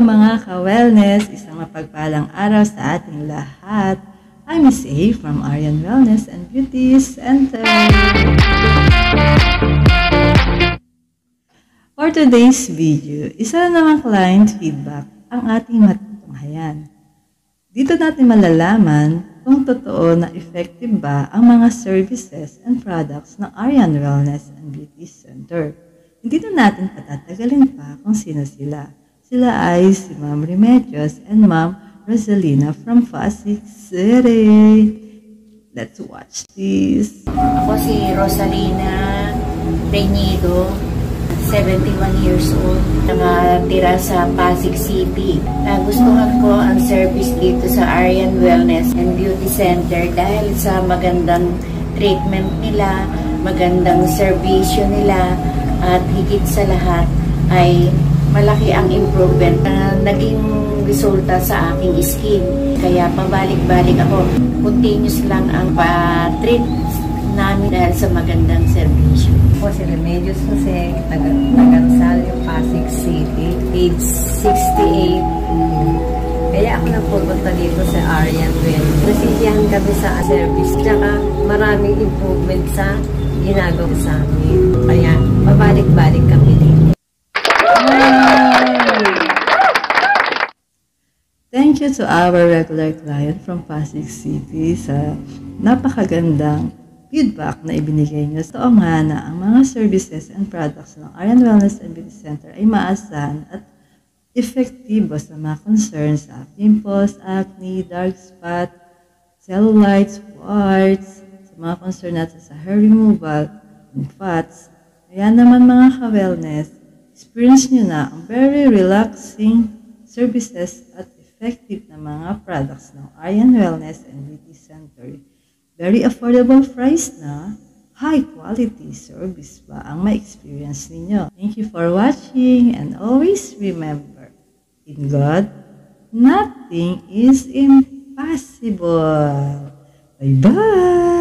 mga ka-wellness, isang mapagpalang araw sa ating lahat. I'm Miss A from Aryan Wellness and Beauty Center. For today's video, isa na namang client feedback ang ating matutunghayan. Dito natin malalaman kung totoo na effective ba ang mga services and products ng Aryan Wellness and Beauty Center. Hindi na natin patatagalin pa kung sino sila. Sila ay si Ma'am Remedios and Ma'am Rosalina from Pasig City. Let's watch this. Ako si Rosalina Reñido, 71 years old, nakatira sa Pasig City. Nagustuhan ko ang service dito sa Aryan Wellness and Beauty Center dahil sa magandang treatment nila, magandang serbisyo nila, at higit sa lahat ay malaki ang improvement na naging resulta sa aking skin. Kaya pabalik-balik ako. Continuous lang ang pa-treat namin dahil sa magandang servisyo. Ako si Remedios Jose, taga-Rosario, Pasig City, age 68. Kaya ako napupunta dito sa Aryan Wellness. Nasisiyahan kami sa service, tsaka maraming improvement sa ginagawa sa amin. Kaya pabalik-balik kami dito. Thank you to our regular client from Pasig City sa napakagandang feedback na ibinigay niyo. Oo nga na ang mga services and products ng Aryan Wellness and Beauty Center ay maasahan at epektibo sa mga concerns sa pimples, acne, dark spot, cellulite, warts, sa mga concern natin sa hair removal and fats. Kaya naman mga ka-wellness, experience nyo na ang very relaxing services at effective na mga products ng Aryan Wellness and Beauty Center. Very affordable price na, high quality service ba ang ma-experience ninyo. Thank you for watching and always remember, in God, nothing is impossible. Bye-bye!